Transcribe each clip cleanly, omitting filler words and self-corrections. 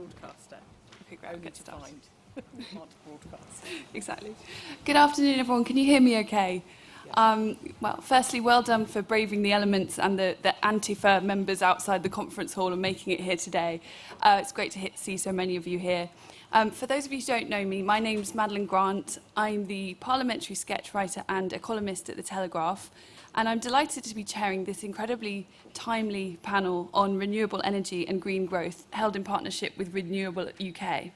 broadcaster. Okay, great. Only to find not broadcaster. Exactly. Good afternoon, everyone. Can you hear me okay? Yeah. Well, firstly, well done for braving the elements and the Antifa members outside the conference hall and making it here today. It's great to see so many of you here. For those of you who don't know me, my name's Madeline Grant. I'm the parliamentary sketch writer and a columnist at The Telegraph, and I'm delighted to be chairing this incredibly timely panel on renewable energy and green growth held in partnership with Renewable UK.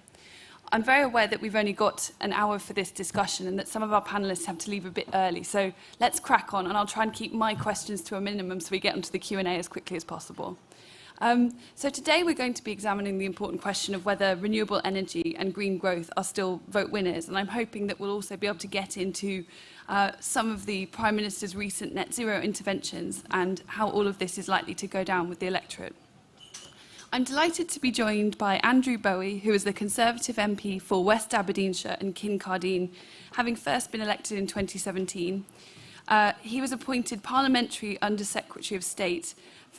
I'm very aware that we've only got an hour for this discussion and that some of our panellists have to leave a bit early, so let's crack on, and I'll try and keep my questions to a minimum so we get onto the Q&A as quickly as possible. So today we're going to be examining the important question of whether renewable energy and green growth are still vote winners, and I'm hoping that we'll also be able to get into some of the Prime Minister's recent net zero interventions and how all of this is likely to go down with the electorate. I'm delighted to be joined by Andrew Bowie, who is the Conservative MP for West Aberdeenshire and Kincardine, having first been elected in 2017. He was appointed Parliamentary Under-Secretary of State,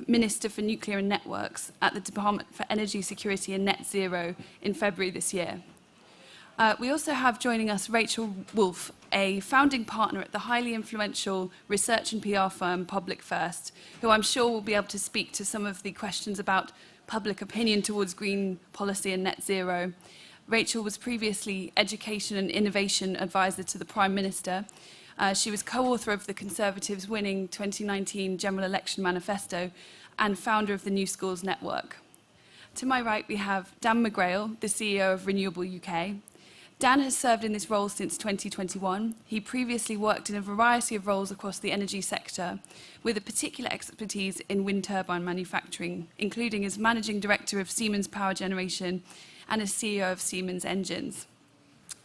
Minister for Nuclear and Networks at the Department for Energy Security and Net Zero in February this year. We also have joining us Rachel Wolfe, a founding partner at the highly influential research and PR firm Public First, who I'm sure will be able to speak to some of the questions about public opinion towards green policy and net zero. Rachel was previously Education and Innovation Advisor to the Prime Minister. She was co-author of the Conservatives' winning 2019 General Election Manifesto and founder of the New Schools Network. To my right, we have Dan McGrail, the CEO of Renewable UK. Dan has served in this role since 2021. He previously worked in a variety of roles across the energy sector, with a particular expertise in wind turbine manufacturing, including as Managing Director of Siemens Power Generation and as CEO of Siemens Engines.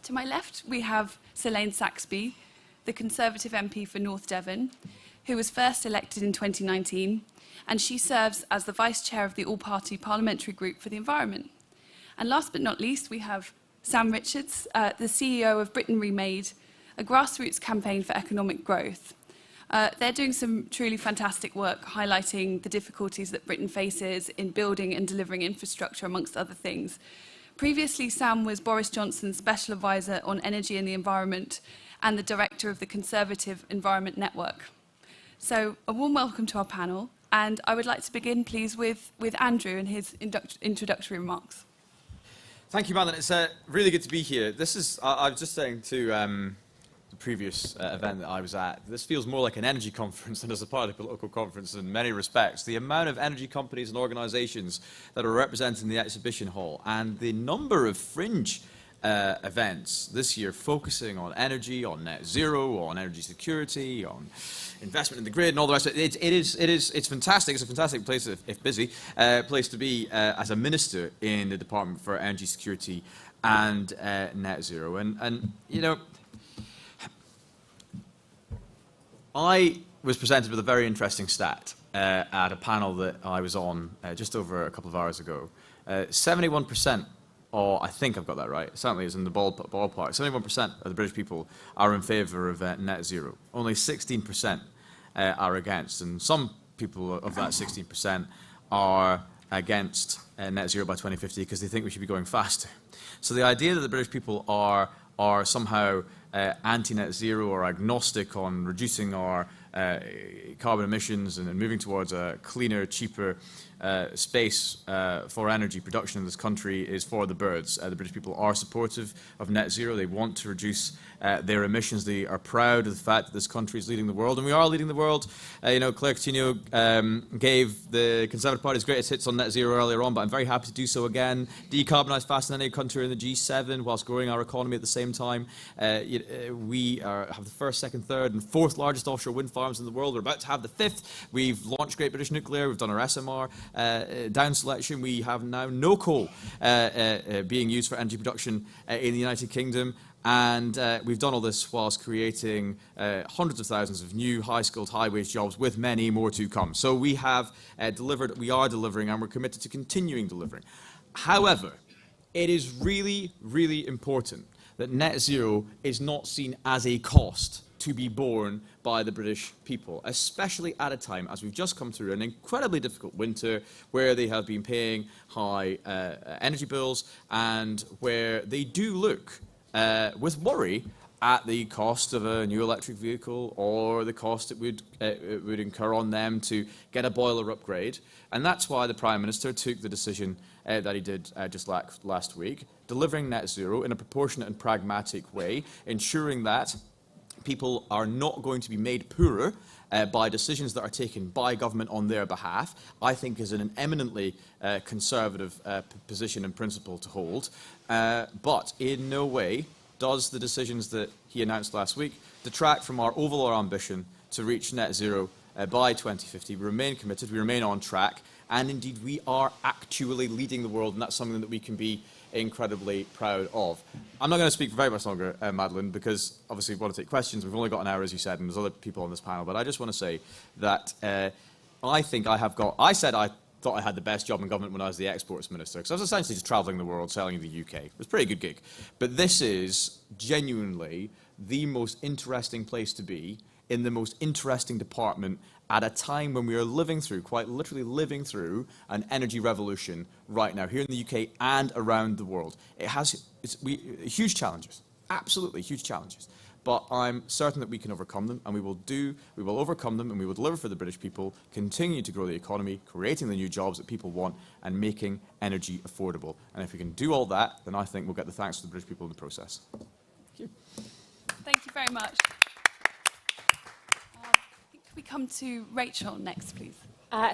To my left, we have Selene Saxby, the Conservative MP for North Devon, who was first elected in 2019, and she serves as the Vice Chair of the All-Party Parliamentary Group for the Environment. And last but not least, we have Sam Richards, the CEO of Britain Remade, a grassroots campaign for economic growth. They're doing some truly fantastic work highlighting the difficulties that Britain faces in building and delivering infrastructure, amongst other things. Previously, Sam was Boris Johnson's Special Advisor on Energy and the Environment and the Director of the Conservative Environment Network. So a warm welcome to our panel, and I would like to begin, please, with Andrew and his introductory remarks. Thank you, Madeline. It's really good to be here. I was just saying to the previous event that I was at, this feels more like an energy conference than as a party political conference in many respects. The amount of energy companies and organisations that are represented in the exhibition hall and the number of fringe events this year focusing on energy, on net zero, on energy security, on investment in the grid and all the rest of it. It's fantastic. It's a fantastic place, if busy, place to be as a minister in the Department for Energy Security and Net Zero. And you know, I was presented with a very interesting stat at a panel that I was on just over a couple of hours ago. 71%, or I think I've got that right, it certainly is in the ballpark, 71% of the British people are in favour of net zero. Only 16% are against, and some people of that 16% are against net zero by 2050 because they think we should be going faster. So the idea that the British people are somehow anti-net zero or agnostic on reducing our carbon emissions and moving towards a cleaner, cheaper space for energy production in this country is for the birds. The British people are supportive of net zero. They want to reduce their emissions. They are proud of the fact that this country is leading the world, and we are leading the world. You know, Claire Coutinho gave the Conservative Party's greatest hits on net zero earlier on, but I'm very happy to do so again. Decarbonise faster than any country in the G7 whilst growing our economy at the same time. We have the first, second, third and fourth largest offshore wind farms in the world. We're about to have the fifth. We've launched Great British Nuclear. We've done our SMR down selection. We have now no coal being used for energy production in the United Kingdom. And we've done all this whilst creating hundreds of thousands of new high-skilled, high-wage jobs with many more to come. So we have delivered, we are delivering, and we're committed to continuing delivering. However, it is really, really important that net zero is not seen as a cost to be borne by the British people, especially at a time, as we've just come through, an incredibly difficult winter where they have been paying high energy bills and where they do look with worry at the cost of a new electric vehicle or the cost it would incur on them to get a boiler upgrade. And that's why the Prime Minister took the decision that he did just last week, delivering net zero in a proportionate and pragmatic way, ensuring that people are not going to be made poorer by decisions that are taken by government on their behalf, I think is an eminently conservative position and principle to hold. But in no way does the decisions that he announced last week detract from our overall ambition to reach net zero by 2050. We remain committed, we remain on track, and indeed we are actually leading the world, and that's something that we can be incredibly proud of. I'm not going to speak for very much longer, Madeline, because obviously we want to take questions. We've only got an hour, as you said, and there's other people on this panel, but I just want to say that I think I thought I had the best job in government when I was the exports minister, because I was essentially just travelling the world selling in the UK. It was a pretty good gig. But this is genuinely the most interesting place to be in the most interesting department at a time when we are living through, quite literally living through, an energy revolution right now, here in the UK and around the world. It has huge challenges, absolutely huge challenges. But I'm certain that we can overcome them, and we will overcome them, and we will deliver for the British people, continue to grow the economy, creating the new jobs that people want, and making energy affordable. And if we can do all that, then I think we'll get the thanks to the British people in the process. Thank you. Thank you very much. Can we come to Rachel next, please?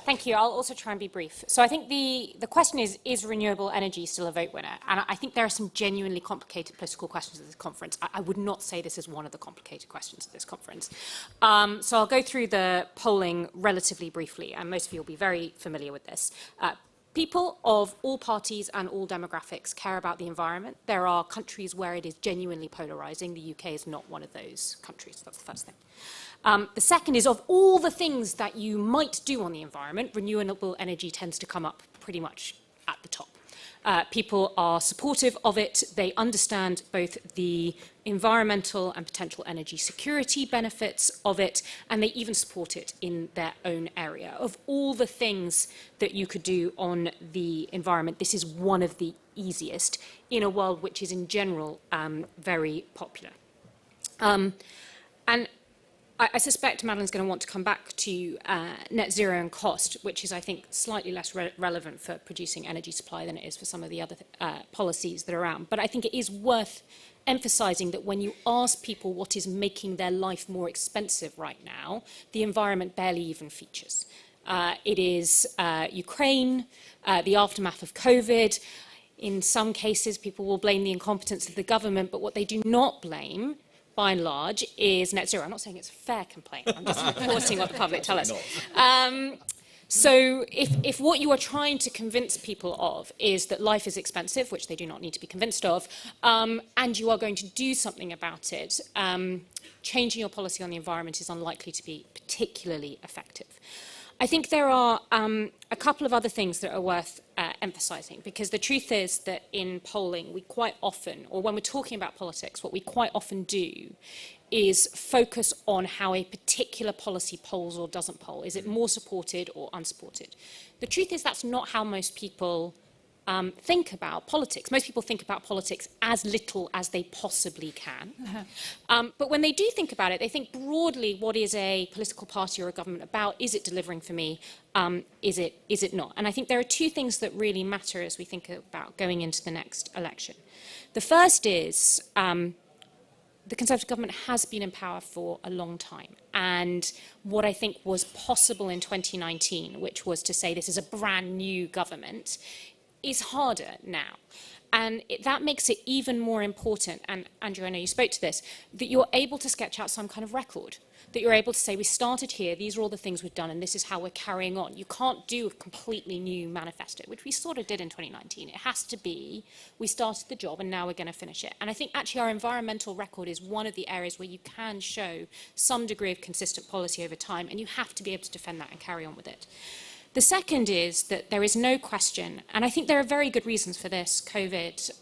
Thank you. I'll also try and be brief. So I think the question is renewable energy still a vote winner? And I think there are some genuinely complicated political questions at this conference. I would not say this is one of the complicated questions at this conference. So I'll go through the polling relatively briefly, and most of you will be very familiar with this. People of all parties and all demographics care about the environment. There are countries where it is genuinely polarising. The UK is not one of those countries. That's the first thing. The second is, of all the things that you might do on the environment, renewable energy tends to come up pretty much at the top. People are supportive of it. They understand both the environmental and potential energy security benefits of it, and they even support it in their own area. Of all the things that you could do on the environment, this is one of the easiest in a world which is in general very popular. And I suspect Madeline's going to want to come back to net zero and cost, which is, I think, slightly less relevant for producing energy supply than it is for some of the other policies that are around. But I think it is worth emphasising that when you ask people what is making their life more expensive right now, the environment barely even features. It is Ukraine, the aftermath of COVID. In some cases, people will blame the incompetence of the government, but what they do not blame, by and large, is net zero. I'm not saying it's a fair complaint. I'm just reporting what the public tell us. So if what you are trying to convince people of is that life is expensive, which they do not need to be convinced of, and you are going to do something about it, changing your policy on the environment is unlikely to be particularly effective. I think there are a couple of other things that are worth emphasising, because the truth is that in polling, we quite often, or when we're talking about politics, what we quite often do is focus on how a particular policy polls or doesn't poll. Is it more supported or unsupported? The truth is that's not how most people think about politics. Most people think about politics as little as they possibly can. But when they do think about it, they think broadly, what is a political party or a government about? Is it delivering for me? Is it not? And I think there are two things that really matter as we think about going into the next election. The first is the Conservative government has been in power for a long time. And what I think was possible in 2019, which was to say this is a brand new government, is harder now. And that makes it even more important, and Andrew, I know you spoke to this, that you're able to sketch out some kind of record, that you're able to say, we started here, these are all the things we've done, and this is how we're carrying on. You can't do a completely new manifesto, which we sort of did in 2019. It has to be, we started the job and now we're going to finish it. And I think actually our environmental record is one of the areas where you can show some degree of consistent policy over time, and you have to be able to defend that and carry on with it. The second is that there is no question, and I think there are very good reasons for this, COVID,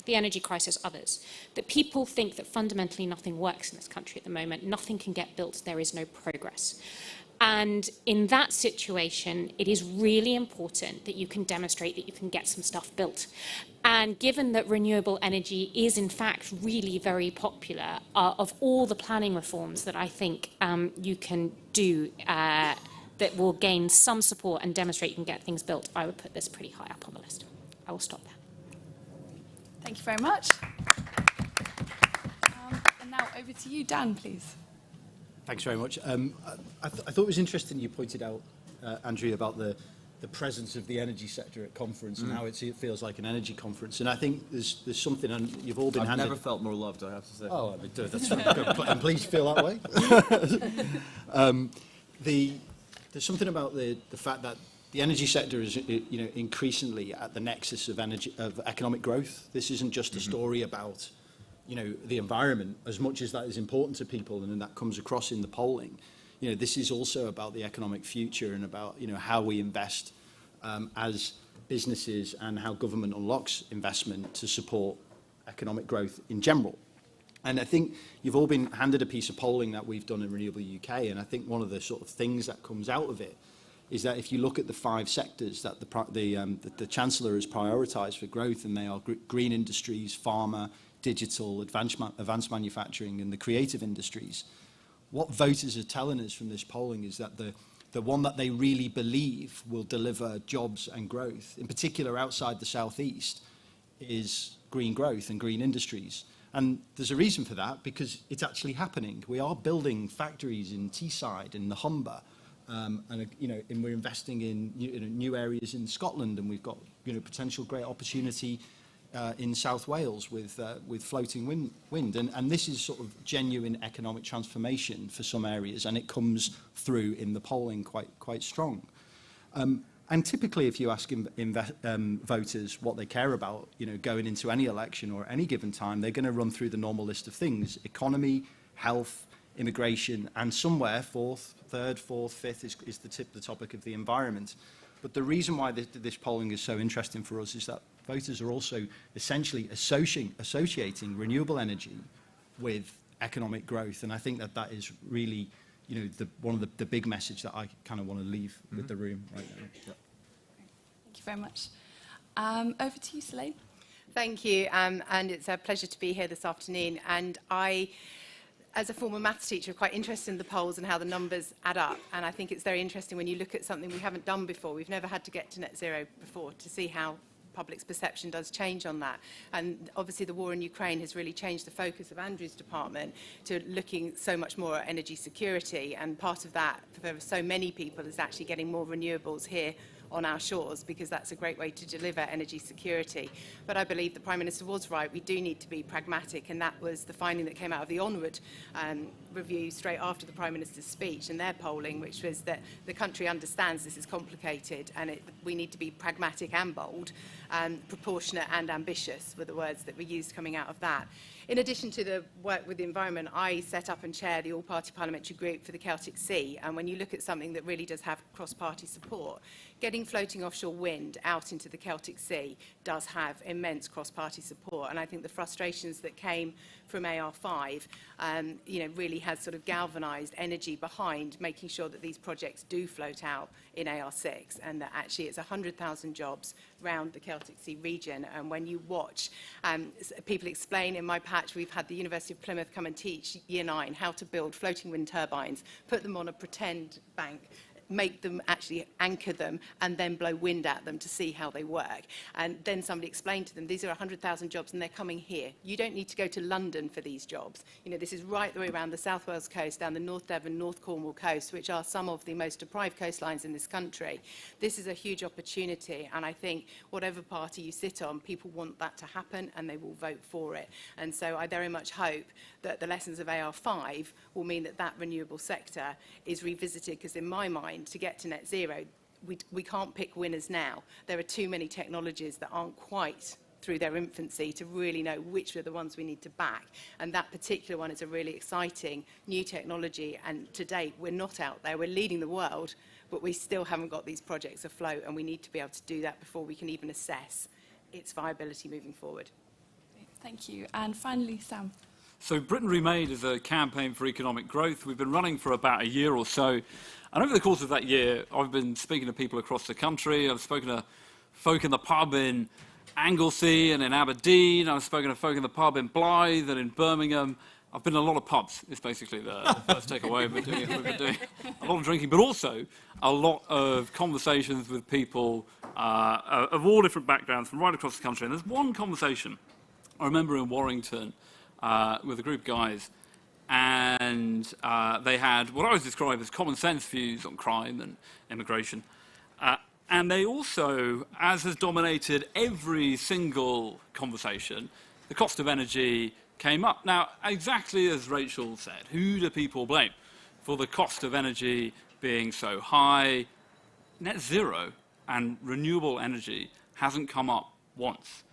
the energy crisis, others, that people think that fundamentally nothing works in this country at the moment, nothing can get built, there is no progress. And in that situation, it is really important that you can demonstrate that you can get some stuff built. And given that renewable energy is in fact really very popular, of all the planning reforms that I think you can do that will gain some support and demonstrate you can get things built, I would put this pretty high up on the list. I will stop there. Thank you very much. And now over to you, Dan, please. Thanks very much. I thought it was interesting you pointed out, Andrea, about the presence of the energy sector at conference and how it feels like an energy conference. And I think there's something, and you've all been handed... I've never felt more loved, I have to say. Oh, that's good. And please feel that way. There's something about the fact that the energy sector is, increasingly at the nexus of economic growth. This isn't just a story about the environment, as much as that is important to people, and that comes across in the polling. This is also about the economic future and about, how we invest as businesses and how government unlocks investment to support economic growth in general. And I think you've all been handed a piece of polling that we've done in Renewable UK, and I think one of the sort of things that comes out of it is that if you look at the 5 sectors that the Chancellor has prioritised for growth, and they are green industries, pharma, digital, advanced manufacturing and the creative industries, what voters are telling us from this polling is that the one that they really believe will deliver jobs and growth, in particular outside the southeast, is green growth and green industries. And there's a reason for that, because it's actually happening. We are building factories in Teesside, in the Humber, and we're investing in new areas in Scotland, and we've got potential great opportunity in South Wales with floating wind. And this is sort of genuine economic transformation for some areas, and it comes through in the polling quite strong. And typically, if you ask voters what they care about, going into any election or any given time, they're going to run through the normal list of things: economy, health, immigration, and somewhere third, fourth, fifth is the topic of the environment. But the reason why this polling is so interesting for us is that voters are also essentially associating renewable energy with economic growth, and I think that is really, one of the big message that I kind of want to leave with the room right now. Yep. Thank you very much. Over to you, Selene. Thank you, and it's a pleasure to be here this afternoon. And I, as a former maths teacher, are quite interested in the polls and how the numbers add up. And I think it's very interesting when you look at something we haven't done before. We've never had to get to net zero before, to see how public's perception does change on that. And obviously the war in Ukraine has really changed the focus of Andrew's department to looking so much more at energy security, and part of that for so many people is actually getting more renewables here on our shores, because that's a great way to deliver energy security. But I believe the Prime Minister was right. We do need to be pragmatic, and that was the finding that came out of the Onward review straight after the Prime Minister's speech and their polling, which was that the country understands this is complicated, and we need to be pragmatic and bold, proportionate and ambitious were the words that were used coming out of that. In addition to the work with the environment, I set up and chair the all-party parliamentary group for the Celtic Sea, and when you look at something that really does have cross-party support, getting floating offshore wind out into the Celtic Sea does have immense cross-party support, and I think the frustrations that came from AR5 really has sort of galvanised energy behind making sure that these projects do float out in AR6, and that actually it's 100,000 jobs around the Celtic Sea region. And when you watch people explain, in my patch we've had the University of Plymouth come and teach Year 9 how to build floating wind turbines, put them on a pretend bank, make them actually anchor them and then blow wind at them to see how they work. And then somebody explained to them, these are 100,000 jobs and they're coming here. You don't need to go to London for these jobs. This is right the way around the South Wales coast, down the North Devon, North Cornwall coast, which are some of the most deprived coastlines in this country. This is a huge opportunity, and I think whatever party you sit on, people want that to happen and they will vote for it. And so I very much hope that the lessons of AR5 will mean that that renewable sector is revisited, because in my mind, to get to net zero, we can't pick winners now. There are too many technologies that aren't quite through their infancy to really know which are the ones we need to back. And that particular one is a really exciting new technology, and to date we're not out there. We're leading the world, but we still haven't got these projects afloat, and we need to be able to do that before we can even assess its viability moving forward. Thank you. And finally, Sam. So Britain Remade is a campaign for economic growth. We've been running for about a year or so. And over the course of that year, I've been speaking to people across the country. I've spoken to folk in the pub in Anglesey and in Aberdeen. I've spoken to folk in the pub in Blyth and in Birmingham. I've been in a lot of pubs. It's basically the first takeaway. We've been doing a lot of drinking, but also a lot of conversations with people of all different backgrounds from right across the country. And there's one conversation I remember in Warrington with a group of guys, and they had what I would describe as common sense views on crime and immigration. And they also, as has dominated every single conversation, the cost of energy came up. Now, exactly as Rachel said, who do people blame for the cost of energy being so high? Net zero and renewable energy hasn't come up once.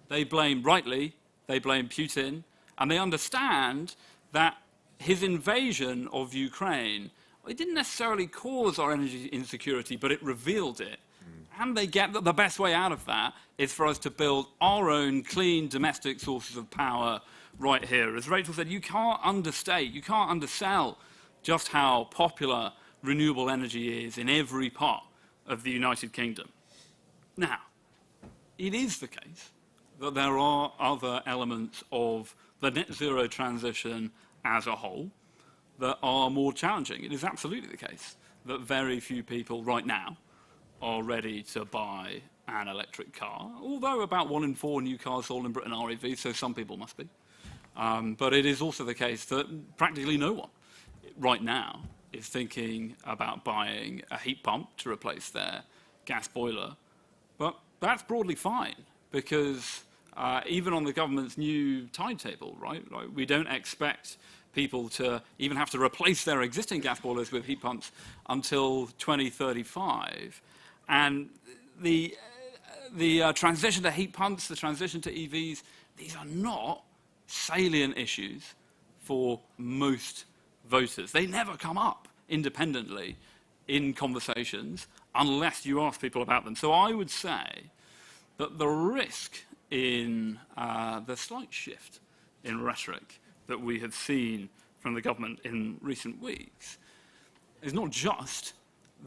They blame, rightly, they blame Putin, and they understand that his invasion of Ukraine, it didn't necessarily cause our energy insecurity, but it revealed it. And they get that the best way out of that is for us to build our own clean domestic sources of power right here. As Rachel said, you can't understate, you can't undersell just how popular renewable energy is in every part of the United Kingdom. Now, it is the case that there are other elements of the net zero transition as a whole that are more challenging. It is absolutely the case that very few people right now are ready to buy an electric car, although about 1 in 4 new cars sold in Britain are EVs, so some people must be. But it is also the case that practically no one right now is thinking about buying a heat pump to replace their gas boiler. But that's broadly fine, because even on the government's new timetable, right, we don't expect people to even have to replace their existing gas boilers with heat pumps until 2035. And the transition to heat pumps, the transition to EVs, these are not salient issues for most voters. They never come up independently in conversations unless you ask people about them. So I would say that the risk in the slight shift in rhetoric that we have seen from the government in recent weeks is not just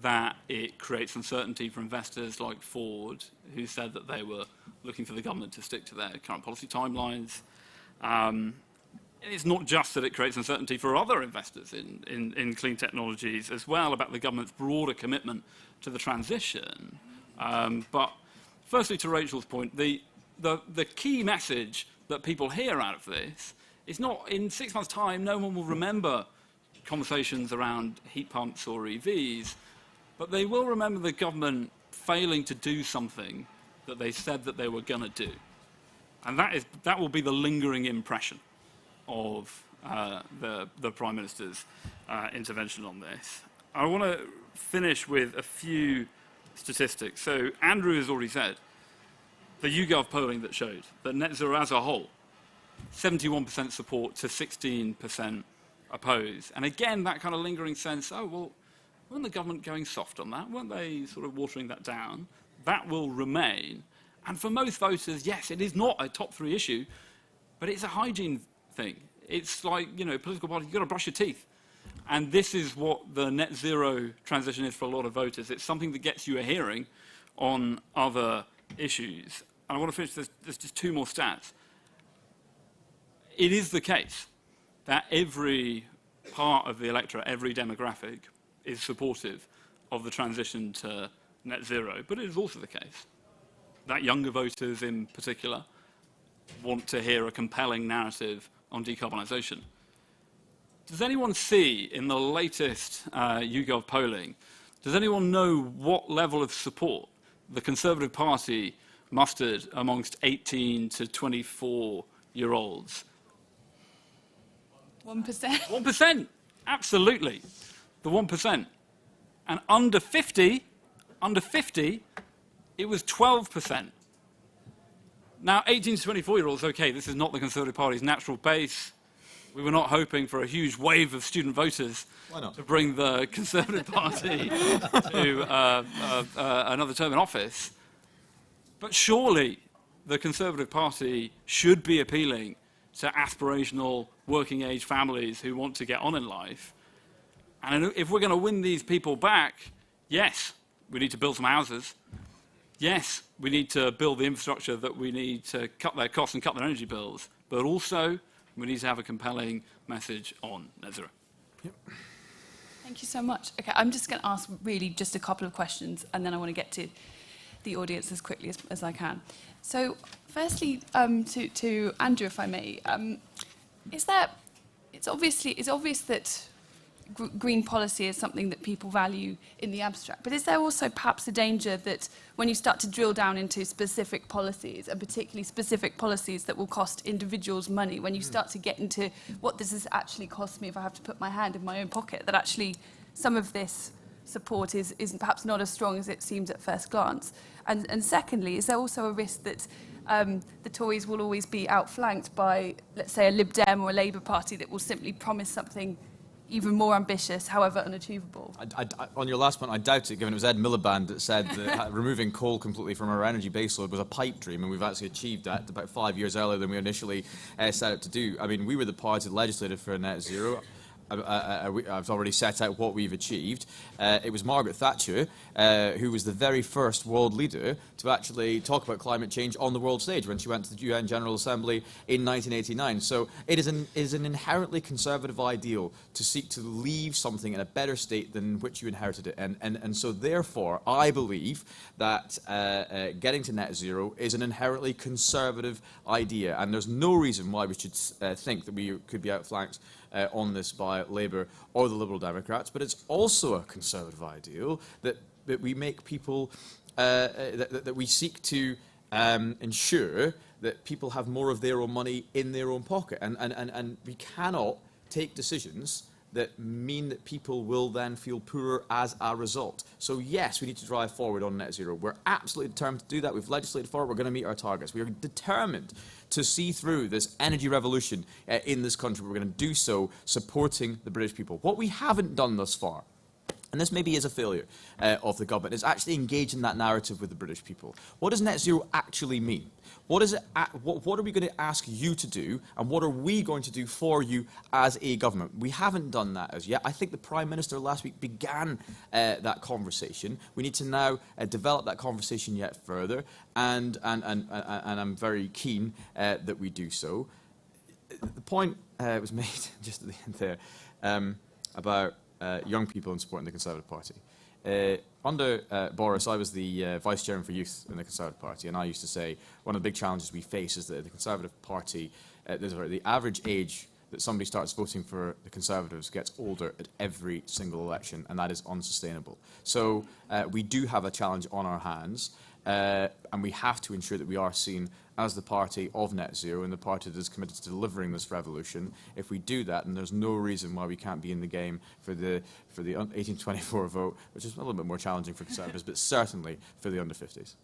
that it creates uncertainty for investors like Ford, who said that they were looking for the government to stick to their current policy timelines. It's not just that it creates uncertainty for other investors in clean technologies as well about the government's broader commitment to the transition. But firstly, to Rachel's point, the key message that people hear out of this is not, in 6 months' time, no one will remember conversations around heat pumps or EVs, but they will remember the government failing to do something that they said that they were going to do. And that will be the lingering impression of the Prime Minister's intervention on this. I want to finish with a few statistics. So Andrew has already said the YouGov polling that showed that net zero as a whole, 71% support to 16% oppose. And again, that kind of lingering sense, oh, well, weren't the government going soft on that? Weren't they sort of watering that down? That will remain. And for most voters, yes, it is not a top 3 issue, but it's a hygiene thing. It's like, political party, you've got to brush your teeth. And this is what the net zero transition is for a lot of voters. It's something that gets you a hearing on other issues. And I want to finish, there's just 2 more stats. It is the case that every part of the electorate, every demographic, is supportive of the transition to net zero. But it is also the case that younger voters in particular want to hear a compelling narrative on decarbonisation. Does anyone see in the latest YouGov polling, does anyone know what level of support the Conservative Party mustered amongst 18 to 24-year-olds? 1%. 1%, absolutely, the 1%. And under 50, it was 12%. Now, 18 to 24-year-olds, okay, this is not the Conservative Party's natural base. We were not hoping for a huge wave of student voters to bring the Conservative Party to another term in office. But surely the Conservative Party should be appealing to aspirational working-age families who want to get on in life. And if we're going to win these people back, yes, we need to build some houses. Yes, we need to build the infrastructure that we need to cut their costs and cut their energy bills. But also, we need to have a compelling message on net zero. Yep. Thank you so much. Okay, I'm just going to ask really just a couple of questions, and then I want to get to the audience as quickly as I can. So, firstly, to Andrew, if I may, it's obvious that green policy is something that people value in the abstract, but is there also perhaps a danger that when you start to drill down into specific policies, and particularly specific policies that will cost individuals money, when you start to get into what does this actually cost me if I have to put my hand in my own pocket, that actually some of this support is perhaps not as strong as it seems at first glance? And secondly, is there also a risk that the Tories will always be outflanked by, let's say, a Lib Dem or a Labour Party that will simply promise something even more ambitious, however unachievable? On your last point, I doubt it, given it was Ed Miliband that said that removing coal completely from our energy baseload was a pipe dream, and we've actually achieved that about 5 years earlier than we initially set out to do. I mean, we were the party that legislated for net zero. I've already set out what we've achieved. It was Margaret Thatcher who was the very first world leader to actually talk about climate change on the world stage when she went to the UN General Assembly in 1989. So it is an inherently conservative ideal to seek to leave something in a better state than which you inherited it. And so therefore, I believe that getting to net zero is an inherently conservative idea. And there's no reason why we should think that we could be outflanked on this by Labour or the Liberal Democrats, but it's also a conservative ideal that we make people, that we seek to ensure that people have more of their own money in their own pocket. And we cannot take decisions that mean that people will then feel poorer as a result. So yes, we need to drive forward on net zero. We're absolutely determined to do that. We've legislated for it. We're going to meet our targets. We are determined to see through this energy revolution in this country. We're going to do so supporting the British people. What we haven't done thus far, and this maybe is a failure of the government, is actually engage in that narrative with the British people. What does net zero actually mean? What are we going to ask you to do, and what are we going to do for you as a government? We haven't done that as yet. I think the Prime Minister last week began that conversation. We need to now develop that conversation yet further, and I'm very keen that we do so. The point was made just at the end there about young people and supporting the Conservative Party. Under Boris, I was the Vice Chairman for Youth in the Conservative Party, and I used to say one of the big challenges we face is that the Conservative Party, the average age that somebody starts voting for the Conservatives gets older at every single election, and that is unsustainable. So we do have a challenge on our hands, and we have to ensure that we are seen as the party of net zero and the party that is committed to delivering this revolution. If we do that, then there's no reason why we can't be in the game for the 18-24 vote, which is a little bit more challenging for Conservatives, but certainly for the under 50s.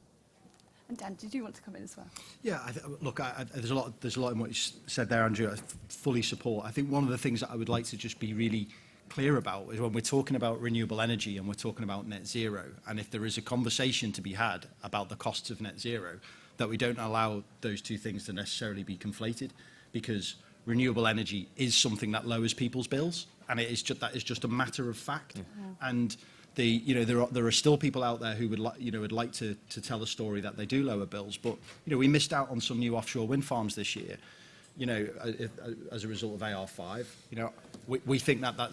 And Dan, did you want to come in as well? Yeah, look, there's a lot in what you said there, Andrew. I fully support. I think one of the things that I would like to just be really clear about is when we're talking about renewable energy and we're talking about net zero, and if there is a conversation to be had about the costs of net zero, that we don't allow those two things to necessarily be conflated, because renewable energy is something that lowers people's bills, and it is that is just a matter of fact. Yeah. And there are still people out there who would like to tell a story that they do lower bills, but we missed out on some new offshore wind farms this year. As a result of AR5, we think that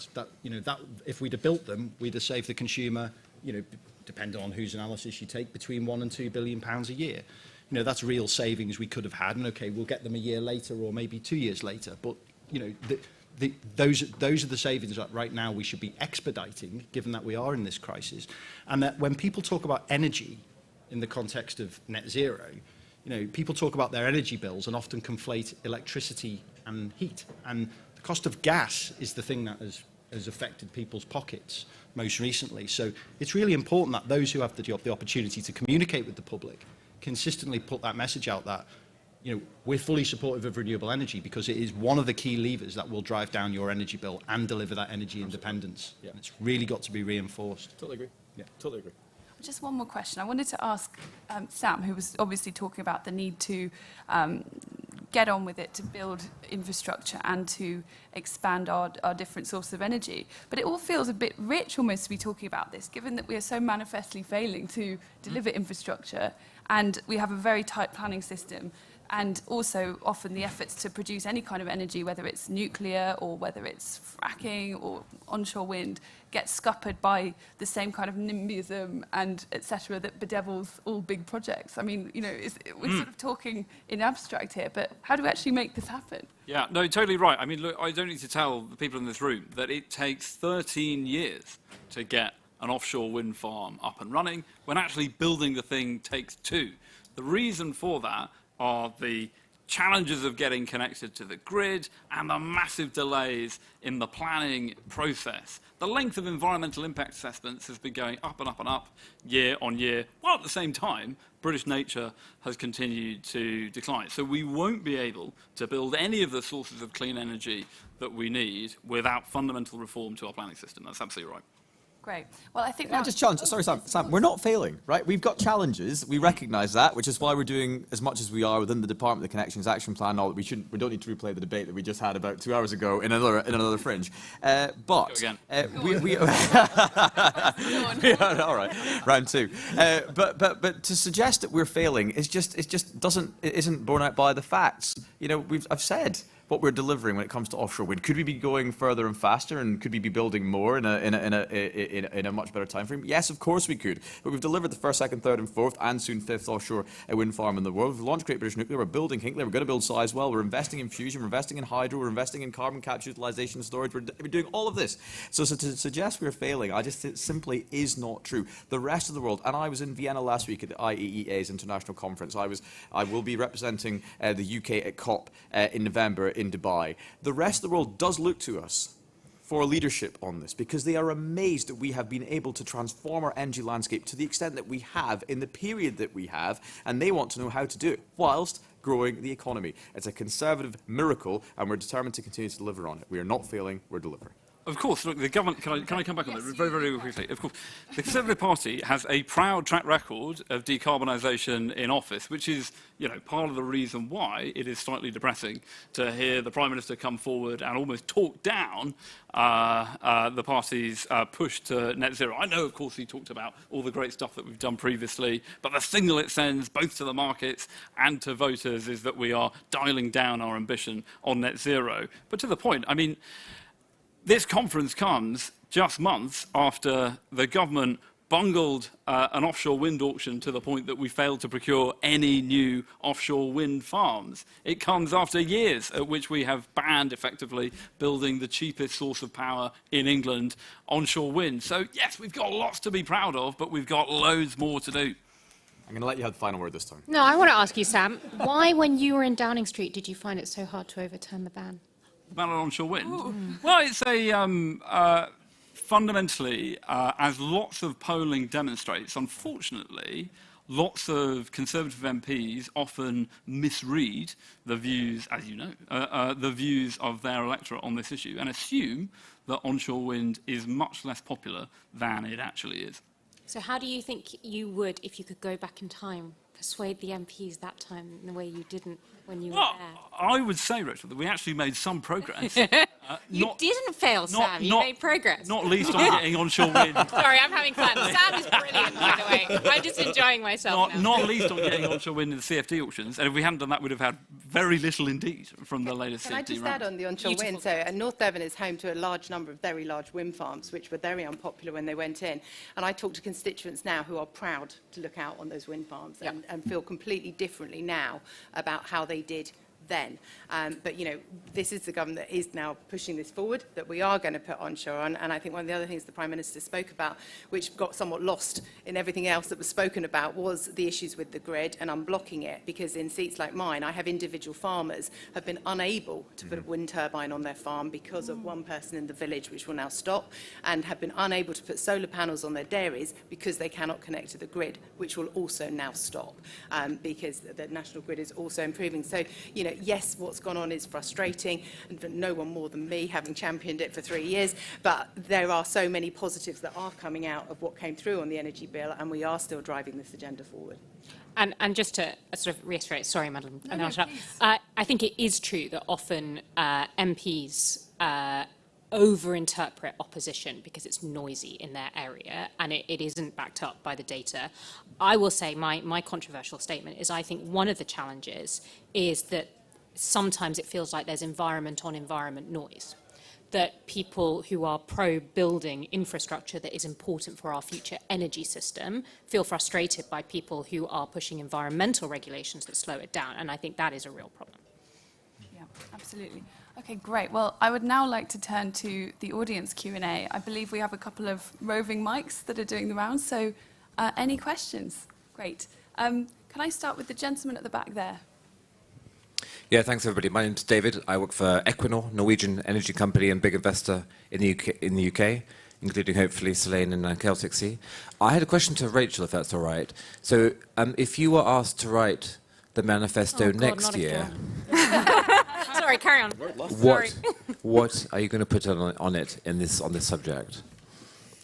if we'd have built them, we'd have saved the consumer, depending on whose analysis you take, between £1 and £2 billion a year. That's real savings we could have had, and okay, we'll get them a year later or maybe 2 years later. But those are the savings that right now we should be expediting, given that we are in this crisis, and that when people talk about energy in the context of net zero, people talk about their energy bills and often conflate electricity and heat. And the cost of gas is the thing that has affected people's pockets most recently. So it's really important that those who have the opportunity to communicate with the public consistently put that message out that we're fully supportive of renewable energy because it is one of the key levers that will drive down your energy bill and deliver that energy independence. Yeah. And it's really got to be reinforced. Totally agree. Yeah, totally agree. Just one more question. I wanted to ask Sam, who was obviously talking about the need to get on with it, to build infrastructure and to expand our different sources of energy. But it all feels a bit rich almost to be talking about this, given that we are so manifestly failing to deliver infrastructure and we have a very tight planning system. And also often the efforts to produce any kind of energy, whether it's nuclear or whether it's fracking or onshore wind, gets scuppered by the same kind of NIMBYism and etc. that bedevils all big projects. I mean, we're sort of talking in abstract here, but how do we actually make this happen? Yeah, no, totally right. I mean, look, I don't need to tell the people in this room that it takes 13 years to get an offshore wind farm up and running, when actually building the thing takes 2. The reason for that are the challenges of getting connected to the grid and the massive delays in the planning process. The length of environmental impact assessments has been going up and up and up year on year, while at the same time, British nature has continued to decline. So we won't be able to build any of the sources of clean energy that we need without fundamental reform to our planning system. That's absolutely right. Great. Well, I think Can I just challenge? Sorry, Sam. We're not failing, right? We've got challenges. We recognise that, which is why we're doing as much as we are within the Department of the Connections Action Plan. All that we don't need to replay the debate that we just had about 2 hours ago in another fringe. But we yeah, all right, round 2. But to suggest that we're failing isn't borne out by the facts. I've said what we're delivering when it comes to offshore wind. Could we be going further and faster, and could we be building more in a much better time frame? Yes, of course we could. But we've delivered the 1st, 2nd, 3rd and 4th and soon 5th offshore wind farm in the world. We've launched Great British Nuclear. We're building Hinkley. We're going to build Sizewell. We're investing in fusion. We're investing in hydro. We're investing in carbon capture, utilisation and storage. We're doing all of this. So to suggest we're failing, it simply is not true. The rest of the world, and I was in Vienna last week at the IEEA's international conference. I will be representing the UK at COP in November in Dubai. The rest of the world does look to us for leadership on this, because they are amazed that we have been able to transform our energy landscape to the extent that we have in the period that we have, and they want to know how to do it whilst growing the economy. It's a conservative miracle, and we're determined to continue to deliver on it. We are not failing, we're delivering. Of course, look, the government, can I come back on that very, very quickly? Of course, the Conservative Party has a proud track record of decarbonisation in office, which is, part of the reason why it is slightly depressing to hear the Prime Minister come forward and almost talk down the party's push to net zero. I know, of course, he talked about all the great stuff that we've done previously, but the signal it sends both to the markets and to voters is that we are dialing down our ambition on net zero. But to the point, I mean, this conference comes just months after the government bungled an offshore wind auction to the point that we failed to procure any new offshore wind farms. It comes after years at which we have banned, effectively, building the cheapest source of power in England, onshore wind. So, yes, we've got lots to be proud of, but we've got loads more to do. I'm going to let you have the final word this time. No, I want to ask you, Sam, why, when you were in Downing Street, did you find it so hard to overturn the ban? Ban on onshore wind? Well, it's fundamentally, as lots of polling demonstrates, unfortunately, lots of Conservative MPs often misread the views, as you know, the views of their electorate on this issue and assume that onshore wind is much less popular than it actually is. So how do you think you would, if you could go back in time, persuade the MPs that time in the way you didn't when you were there? I would say, Rachel, that we actually made some progress. You didn't fail, Sam. You made progress. Not least on getting onshore wind. Sorry, I'm having fun. Sam is brilliant, by the way. I'm just enjoying myself now. Not least on getting onshore wind in the CFD auctions. And if we hadn't done that, we'd have had very little indeed from the latest CFD Can I just round. add on the onshore wind? So North Devon is home to a large number of very large wind farms, which were very unpopular when they went in. And I talk to constituents now who are proud to look out on those wind farms and feel completely differently now about how they did then. But, this is the government that is now pushing this forward, that we are going to put onshore on. And I think one of the other things the Prime Minister spoke about, which got somewhat lost in everything else that was spoken about, was the issues with the grid and unblocking it. Because in seats like mine, I have individual farmers who have been unable to put a wind turbine on their farm because of one person in the village, which will now stop, and have been unable to put solar panels on their dairies because they cannot connect to the grid, which will also now stop, because the national grid is also improving. So, yes, what's gone on is frustrating, and for no one more than me, having championed it for 3 years, but there are so many positives that are coming out of what came through on the energy bill, and we are still driving this agenda forward. And just to sort of reiterate, sorry, Madeline, I think it is true that often MPs overinterpret opposition because it's noisy in their area and it isn't backed up by the data. I will say my controversial statement is I think one of the challenges is that sometimes it feels like there's environment on environment noise. That people who are pro-building infrastructure that is important for our future energy system feel frustrated by people who are pushing environmental regulations that slow it down. And I think that is a real problem. Yeah, absolutely. Okay, great. Well, I would now like to turn to the audience Q&A. I believe we have a couple of roving mics that are doing the rounds. So any questions? Great. Can I start with the gentleman at the back there? Yeah, thanks everybody. My name's David. I work for Equinor, Norwegian energy company and big investor in the UK, including hopefully Selene and Celtic Sea. I had a question to Rachel, if that's all right. So if you were asked to write the manifesto next year, Sorry, carry on. what are you going to put on it on this subject?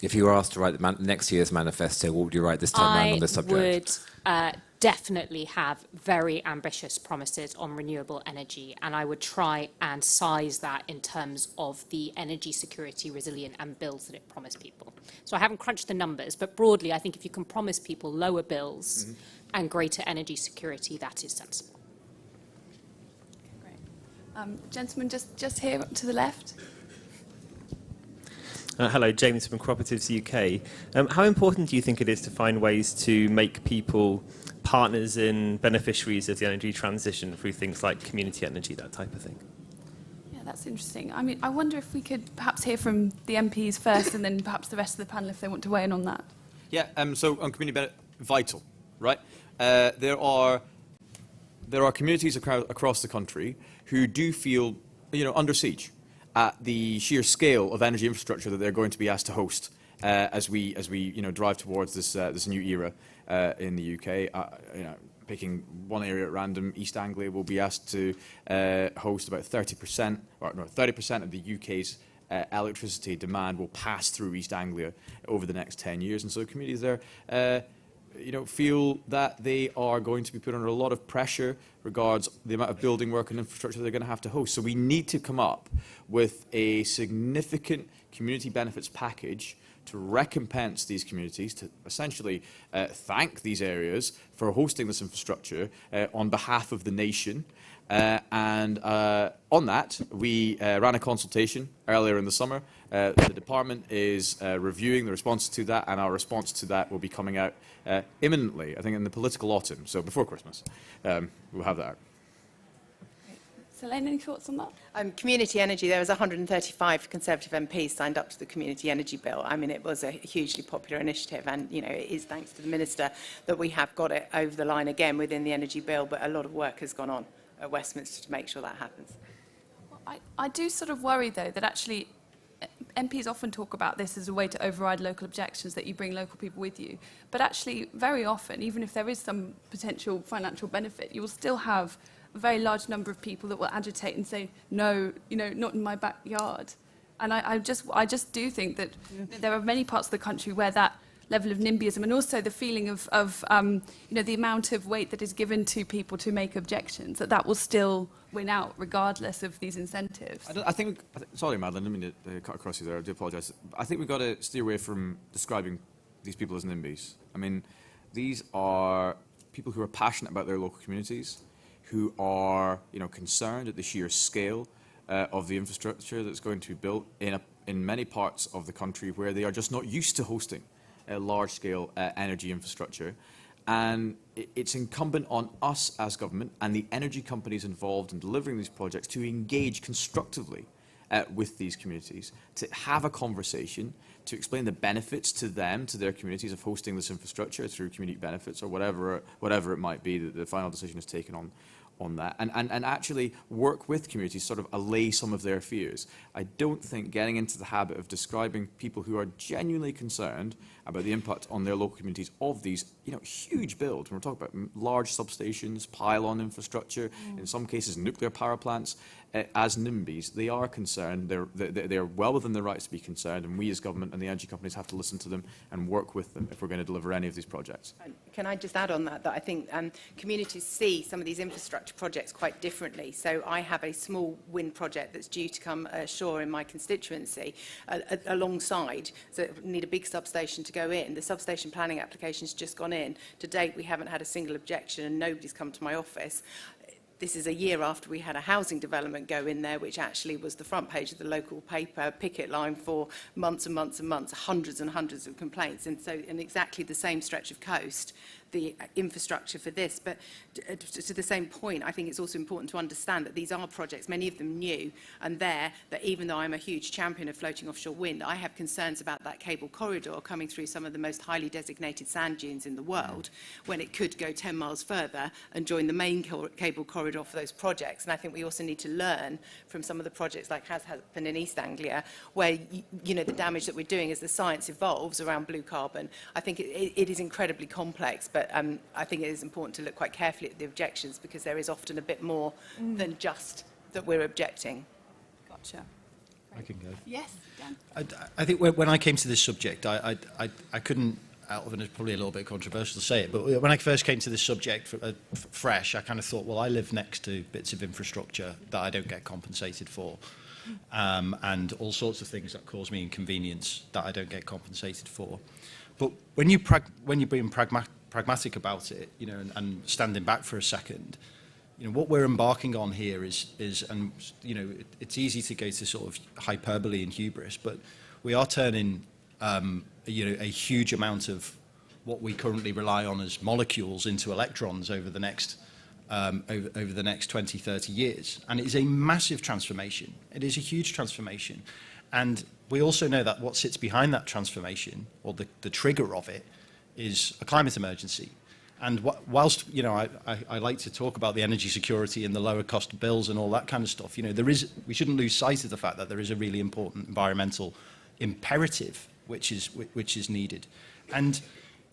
If you were asked to write next year's manifesto, what would you write this time around on this subject? I would definitely have very ambitious promises on renewable energy, and I would try and size that in terms of the energy security, resilient and bills that it promised people. So I haven't crunched the numbers, but broadly I think if you can promise people lower bills and greater energy security, that is sensible. Great. Gentleman just here to the left. Hello, James from Cooperatives UK. How important do you think it is to find ways to make people partners and beneficiaries of the energy transition through things like community energy, that type of thing? Yeah, that's interesting. I mean, I wonder if we could perhaps hear from the MPs first and then perhaps the rest of the panel if they want to weigh in on that. Yeah, so on community benefit, vital, right? There are communities across the country who do feel, under siege at the sheer scale of energy infrastructure that they're going to be asked to host as we drive towards this new era in the UK. Picking one area at random, East Anglia will be asked to host about 30%, or no, 30% of the UK's electricity demand will pass through East Anglia over the next 10 years. And so communities there feel that they are going to be put under a lot of pressure regards the amount of building work and infrastructure they're going to have to host. So we need to come up with a significant community benefits package to recompense these communities, to essentially thank these areas for hosting this infrastructure on behalf of the nation. And on that, we ran a consultation earlier in the summer. The department is reviewing the response to that, and our response to that will be coming out imminently, I think in the political autumn, so before Christmas. We'll have that out. Selene, any thoughts on that? Community energy, there was 135 Conservative MPs signed up to the Community Energy Bill. I mean, it was a hugely popular initiative, and, it is thanks to the Minister that we have got it over the line again within the Energy Bill, but a lot of work has gone on at Westminster to make sure that happens. Well, I do sort of worry, though, that actually MPs often talk about this as a way to override local objections, that you bring local people with you. But actually, very often, even if there is some potential financial benefit, you will still have a very large number of people that will agitate and say, no, not in my backyard. And I just do think that there are many parts of the country where that level of NIMBYism and also the feeling of the amount of weight that is given to people to make objections, that will still win out regardless of these incentives. Sorry, Madeline, I didn't mean to cut across you there. I do apologise. I think we've got to steer away from describing these people as NIMBYs. I mean, these are people who are passionate about their local communities, who are concerned at the sheer scale of the infrastructure that's going to be built in many parts of the country where they are just not used to hosting a large-scale energy infrastructure. And it's incumbent on us as government and the energy companies involved in delivering these projects to engage constructively with these communities, to have a conversation, to explain the benefits to them, to their communities of hosting this infrastructure through community benefits or whatever it might be that the final decision is taken on that, and actually work with communities, sort of allay some of their fears. I don't think getting into the habit of describing people who are genuinely concerned about the impact on their local communities of these, huge builds. When we're talking about large substations, pylon infrastructure, in some cases nuclear power plants, as NIMBYs, they are concerned. They're well within their rights to be concerned, and we as government and the energy companies have to listen to them and work with them if we're going to deliver any of these projects. Can I just add on that I think communities see some of these infrastructure projects quite differently. So I have a small wind project that's due to come ashore in my constituency alongside, so need a big substation to go in. The substation planning application's just gone in. To date, we haven't had a single objection and nobody's come to my office. This is a year after we had a housing development go in there, which actually was the front page of the local paper, picket line for months and months and months, hundreds and hundreds of complaints. And so in exactly the same stretch of coast, the infrastructure for this. But to the same point, I think it's also important to understand that these are projects, many of them new, and that even though I'm a huge champion of floating offshore wind, I have concerns about that cable corridor coming through some of the most highly designated sand dunes in the world, when it could go 10 miles further and join the main cable corridor for those projects. And I think we also need to learn from some of the projects like has happened in East Anglia, where the damage that we're doing as the science evolves around blue carbon. I think it is incredibly complex, but I think it is important to look quite carefully at the objections, because there is often a bit more than just that we're objecting. Gotcha. I can go. Yes, Dan. I think when I came to this subject, I couldn't, and it's probably a little bit controversial to say it, but when I first came to this subject fresh, I kind of thought, well, I live next to bits of infrastructure that I don't get compensated for, and all sorts of things that cause me inconvenience that I don't get compensated for. But when you're being pragmatic about it, and standing back for a second, what we're embarking on here is it's easy to go to sort of hyperbole and hubris, but we are turning a huge amount of what we currently rely on as molecules into electrons over the next 20, 30 years. And it is a massive transformation. It is a huge transformation. And we also know that what sits behind that transformation, or the trigger of it, is a climate emergency. And whilst I like to talk about the energy security and the lower cost bills and all that kind of stuff, we shouldn't lose sight of the fact that there is a really important environmental imperative which is needed. And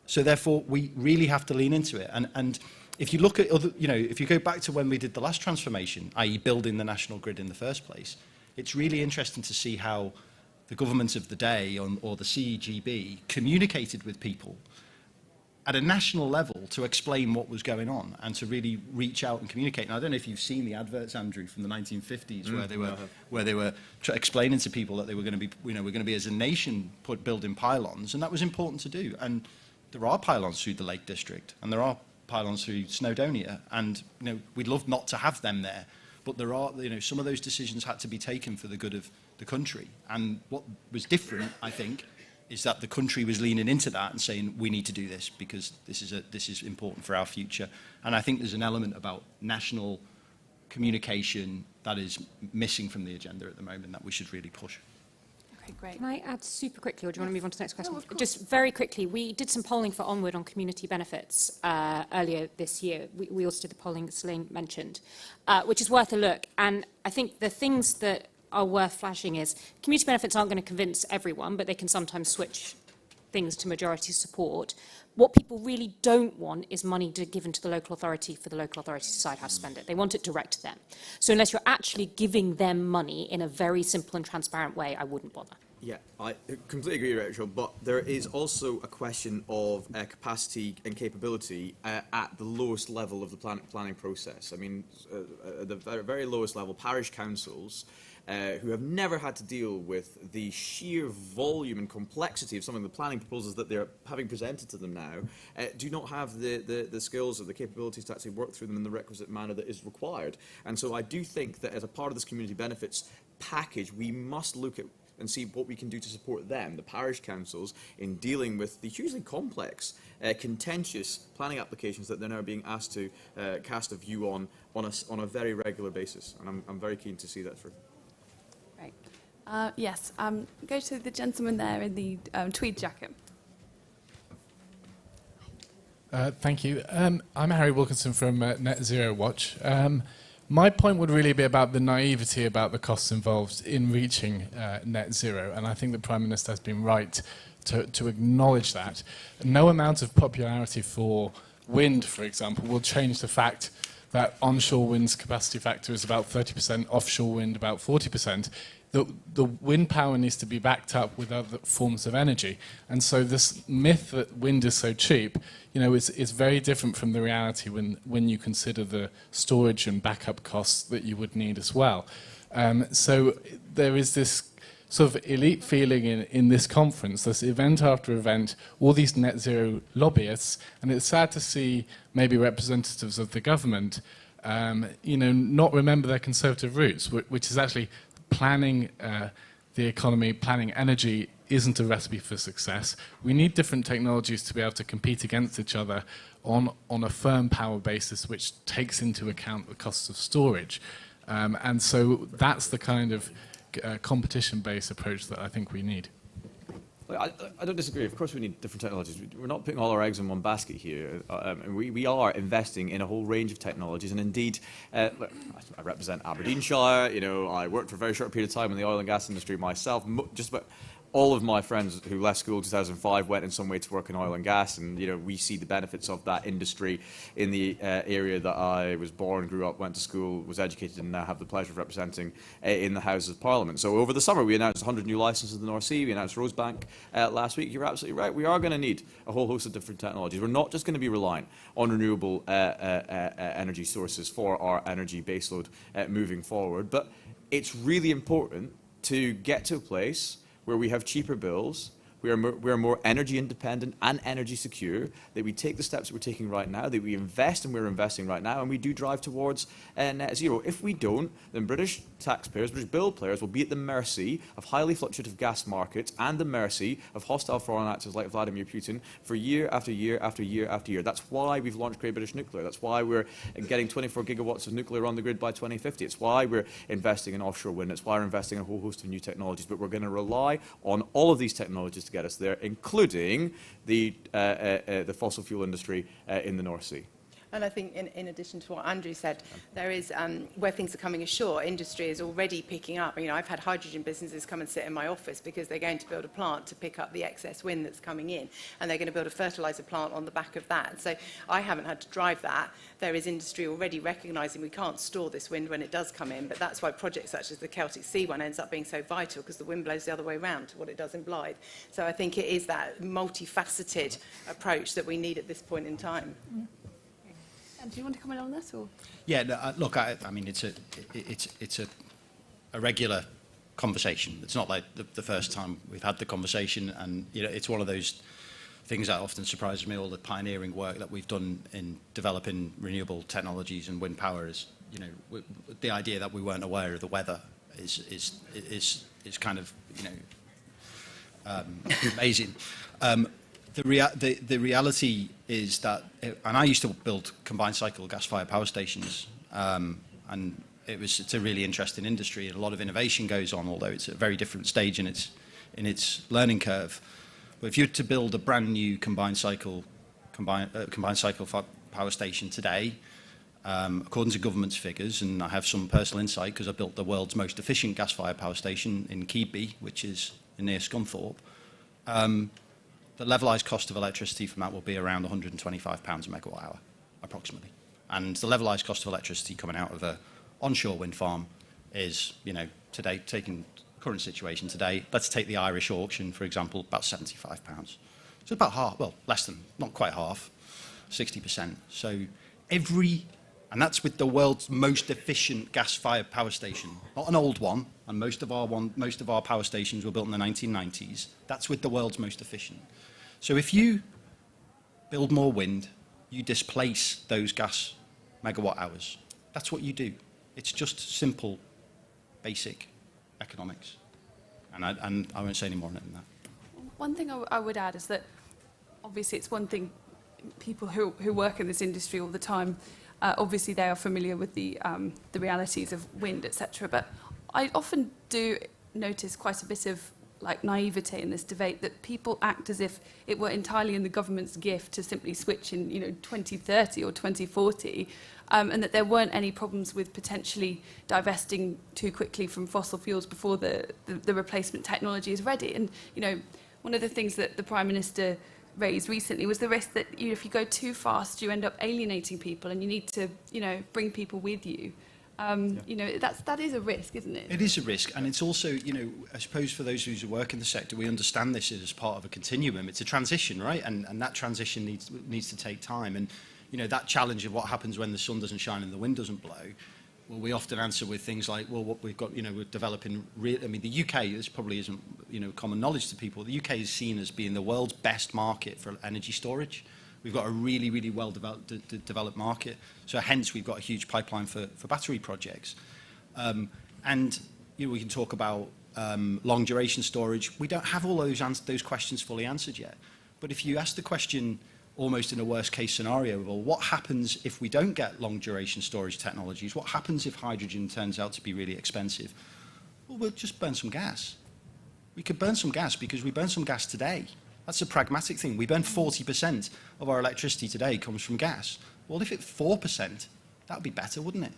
so therefore we really have to lean into it. And if you look at other, if you go back to when we did the last transformation, i.e. building the national grid in the first place, it's really interesting to see how the government of the day or the CEGB communicated with people at a national level to explain what was going on and to really reach out and communicate. And I don't know if you've seen the adverts, Andrew, from the 1950s, where they were explaining to people that they were going to be, we're going to be as a nation building pylons, and that was important to do. And there are pylons through the Lake District, and there are pylons through Snowdonia, and we'd love not to have them there, but there are, some of those decisions had to be taken for the good of the country. And what was different, I think, is that the country was leaning into that and saying, we need to do this because this is important for our future. And I think there's an element about national communication that is missing from the agenda at the moment that we should really push. Okay, great. Can I add super quickly, or do you want to move on to the next question? No, of course. Just very quickly, we did some polling for Onward on community benefits earlier this year. We also did the polling that Celine mentioned, which is worth a look. And I think the things that are worth flashing is community benefits aren't going to convince everyone, but they can sometimes switch things to majority support. What people really don't want is money given to the local authority for the local authority to decide how to spend it. They want it direct to them. So unless you're actually giving them money in a very simple and transparent way, I wouldn't bother. Yeah, I completely agree with Rachel, but there is also a question of capacity and capability at the lowest level of the planning process. I mean, at the very lowest level, parish councils who have never had to deal with the sheer volume and complexity of some of the planning proposals that they're having presented to them now, do not have the skills or the capabilities to actually work through them in the requisite manner that is required. And so I do think that as a part of this community benefits package, we must look at and see what we can do to support them, the parish councils, in dealing with the hugely complex, contentious planning applications that they're now being asked to cast a view on a very regular basis. And I'm very keen to see that through. Right. Yes, go to the gentleman there in the tweed jacket. Thank you. I'm Harry Wilkinson from Net Zero Watch. My point would really be about the naivety about the costs involved in reaching net zero, and I think the Prime Minister has been right to acknowledge that. No amount of popularity for wind, for example, will change the fact that onshore wind's capacity factor is about 30%, offshore wind about 40%. The wind power needs to be backed up with other forms of energy. And so this myth that wind is so cheap, is very different from the reality when you consider the storage and backup costs that you would need as well. So there is this sort of elite feeling in this conference, this event after event, all these net zero lobbyists, and it's sad to see maybe representatives of the government, not remember their conservative roots, which is actually planning the economy, planning energy isn't a recipe for success. We need different technologies to be able to compete against each other on a firm power basis which takes into account the costs of storage. And so that's the kind of competition-based approach that I think we need. I don't disagree. Of course we need different technologies. We're not putting all our eggs in one basket here. We are investing in a whole range of technologies. And indeed, I represent Aberdeenshire. I worked for a very short period of time in the oil and gas industry myself. Just about all of my friends who left school in 2005 went in some way to work in oil and gas, and we see the benefits of that industry in the area that I was born, grew up, went to school, was educated, and now have the pleasure of representing in the Houses of Parliament. So over the summer we announced 100 new licences in the North Sea, we announced Rosebank last week. You're absolutely right, we are going to need a whole host of different technologies. We're not just going to be reliant on renewable energy sources for our energy baseload moving forward, but it's really important to get to a place where we have cheaper bills, we are more energy independent and energy secure, that we take the steps that we're taking right now, that we invest and we're investing right now, and we do drive towards net zero. If we don't, then British taxpayers, British bill players will be at the mercy of highly fluctuative gas markets and the mercy of hostile foreign actors like Vladimir Putin for year after year after year after year. That's why we've launched Grey British Nuclear. That's why we're getting 24 gigawatts of nuclear on the grid by 2050. It's why we're investing in offshore wind. It's why we're investing in a whole host of new technologies. But we're going to rely on all of these technologies to get us there, including the fossil fuel industry in the North Sea. And I think in addition to what Andrew said, there is, where things are coming ashore, industry is already picking up. I've had hydrogen businesses come and sit in my office because they're going to build a plant to pick up the excess wind that's coming in, and they're going to build a fertiliser plant on the back of that. So I haven't had to drive that. There is industry already recognising we can't store this wind when it does come in, but that's why projects such as the Celtic Sea one ends up being so vital, because the wind blows the other way around to what it does in Blythe. So I think it is that multifaceted approach that we need at this point in time. And do you want to comment on this, or? Yeah, no, look, I mean, it's a regular conversation. It's not like the first time we've had the conversation, and it's one of those things that often surprises me. All the pioneering work that we've done in developing renewable technologies and wind power is, the idea that we weren't aware of the weather is kind of, amazing. The reality is that, and I used to build combined cycle gas-fired power stations, and it's a really interesting industry, and a lot of innovation goes on, although it's at a very different stage in its learning curve. But if you were to build a brand new combined cycle power station today, according to government's figures, and I have some personal insight because I built the world's most efficient gas-fired power station in Keadby, which is near Scunthorpe. The levelised cost of electricity from that will be around £125 a megawatt hour, approximately. And the levelised cost of electricity coming out of an onshore wind farm is, today, taking the current situation today, let's take the Irish auction, for example, about £75. So about half, well, less than, not quite half, 60%. So and that's with the world's most efficient gas-fired power station, not an old one, and most of our power stations were built in the 1990s. That's with the world's most efficient. So if you build more wind, you displace those gas megawatt hours. That's what you do. It's just simple, basic economics. And I won't say any more than that. One thing I would add is that obviously it's one thing, people who work in this industry all the time, obviously they are familiar with the realities of wind, etc. But I often do notice quite a bit of like naivete in this debate, that people act as if it were entirely in the government's gift to simply switch in 2030 or 2040, and that there weren't any problems with potentially divesting too quickly from fossil fuels before the replacement technology is ready. And one of the things that the Prime Minister raised recently was the risk that if you go too fast, you end up alienating people, and you need to bring people with you. That is a risk, isn't it? It is a risk, and it's also, I suppose for those who work in the sector, we understand this as part of a continuum. It's a transition, right? And that transition needs to take time. And, that challenge of what happens when the sun doesn't shine and the wind doesn't blow, well, we often answer with things like, well, what we've got, we're developing, the UK, this probably isn't, common knowledge to people, the UK is seen as being the world's best market for energy storage. We've got a really, really well-developed market. So hence, we've got a huge pipeline for battery projects. And we can talk about long-duration storage. We don't have all those questions fully answered yet. But if you ask the question almost in a worst-case scenario, well, what happens if we don't get long-duration storage technologies? What happens if hydrogen turns out to be really expensive? Well, we'll just burn some gas. We could burn some gas because we burn some gas today. That's a pragmatic thing. We burn 40% of our electricity today comes from gas. Well, if it's 4%, that would be better, wouldn't it?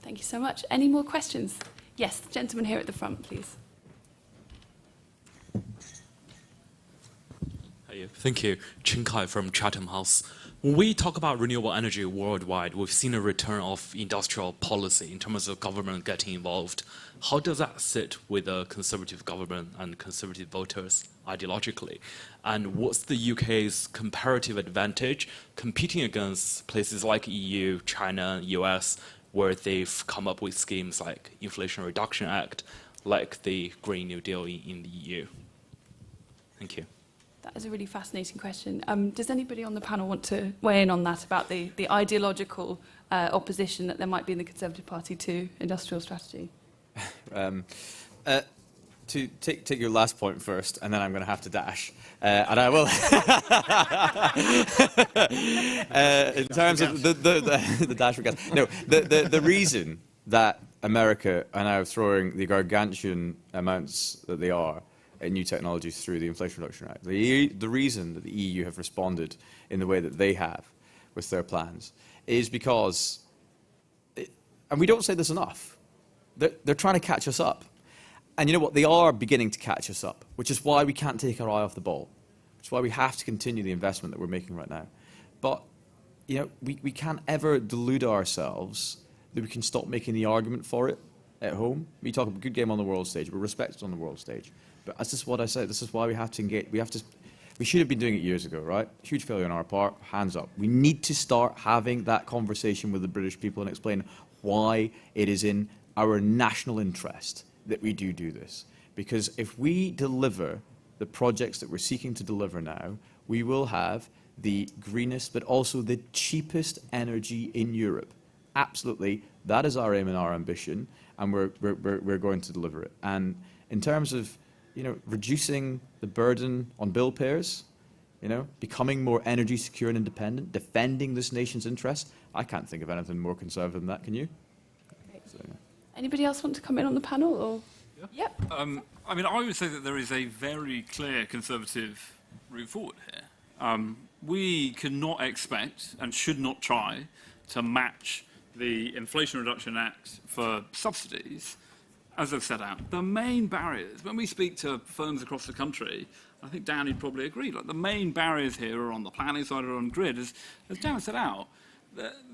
Thank you so much. Any more questions? Yes, the gentleman here at the front, please. Thank you. Chin Kai from Chatham House. When we talk about renewable energy worldwide, we've seen a return of industrial policy in terms of government getting involved. How does that sit with a conservative government and conservative voters ideologically? And what's the UK's comparative advantage competing against places like EU, China, US, where they've come up with schemes like Inflation Reduction Act, like the Green New Deal in the EU? Thank you. That is a really fascinating question. Does anybody on the panel want to weigh in on that, about the ideological opposition that there might be in the Conservative Party to industrial strategy? To take your last point first, and then I'm going to have to dash, and I will. In terms of the dash for gas, no, the reason that America are now throwing the gargantuan amounts that they are in new technologies through the Inflation Reduction Act, the reason that the EU have responded in the way that they have with their plans is because, and we don't say this enough, they're trying to catch us up. And you know what? They are beginning to catch us up, which is why we can't take our eye off the ball, which is why we have to continue the investment that we're making right now. But we can't ever delude ourselves that we can stop making the argument for it at home. We talk about a good game on the world stage, we're respected on the world stage. But that's just what I say. This is why we have to engage. We should have been doing it years ago, right? Huge failure on our part. Hands up. We need to start having that conversation with the British people and explain why it is in our national interest that we do this. Because if we deliver the projects that we're seeking to deliver now, we will have the greenest but also the cheapest energy in Europe. Absolutely. That is our aim and our ambition, and we're going to deliver it. And in terms of reducing the burden on bill payers, becoming more energy secure and independent, defending this nation's interest, I can't think of anything more conservative than that, can you? So, yeah. Anybody else want to come in on the panel? Or? Yeah. Yep. I would say that there is a very clear conservative route forward here. We cannot expect and should not try to match the Inflation Reduction Act for subsidies as I've set out. The main barriers, when we speak to firms across the country, I think Dan would probably agree, the main barriers here are on the planning side or on grid. As Dan set out,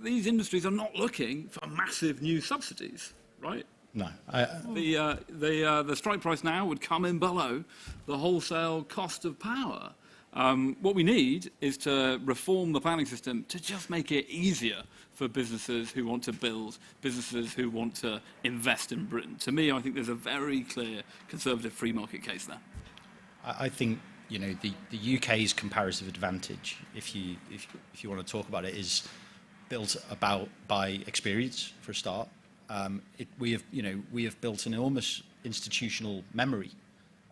these industries are not looking for massive new subsidies, right? No. The strike price now would come in below the wholesale cost of power. What we need is to reform the planning system to just make it easier for businesses who want to build, businesses who want to invest in Britain. To me, I think there's a very clear conservative free market case there. I think the UK's comparative advantage, if you want to talk about it, is built by experience for a start. We have built an enormous institutional memory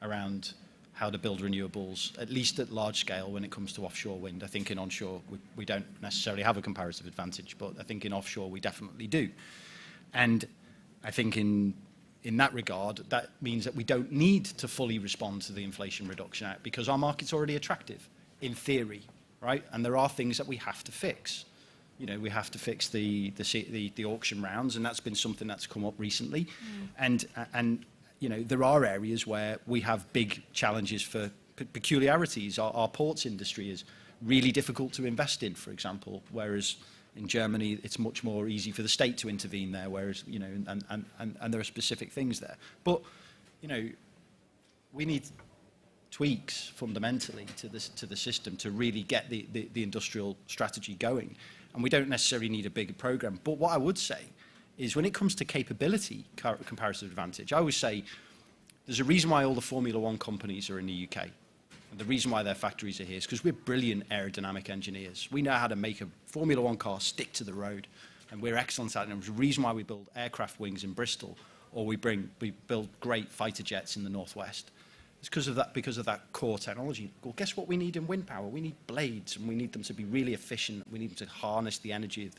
around how to build renewables, at least at large scale when it comes to offshore wind. I think in onshore we don't necessarily have a comparative advantage, but I think in offshore we definitely do. And I think in that regard, that means that we don't need to fully respond to the Inflation Reduction Act because our market's already attractive, in theory, right? And there are things that we have to fix. You know, we have to fix the auction rounds, and that's been something that's come up recently. And you know, there are areas where we have big challenges for peculiarities. Our ports industry is really difficult to invest in, for example, whereas in Germany it's much more easy for the state to intervene there, whereas, you know, and there are specific things there. But, you know, we need tweaks fundamentally to the system to really get the industrial strategy going. And we don't necessarily need a bigger program. But what I would say is when it comes to capability comparative advantage, I always say there's a reason why all the Formula One companies are in the UK. And the reason why their factories are here is because we're brilliant aerodynamic engineers. We know how to make a Formula One car stick to the road, and we're excellent at it. And there's a reason why we build aircraft wings in Bristol, or we build great fighter jets in the Northwest. It's because of that core technology. Well, guess what we need in wind power? We need blades, and we need them to be really efficient. We need them to harness the energy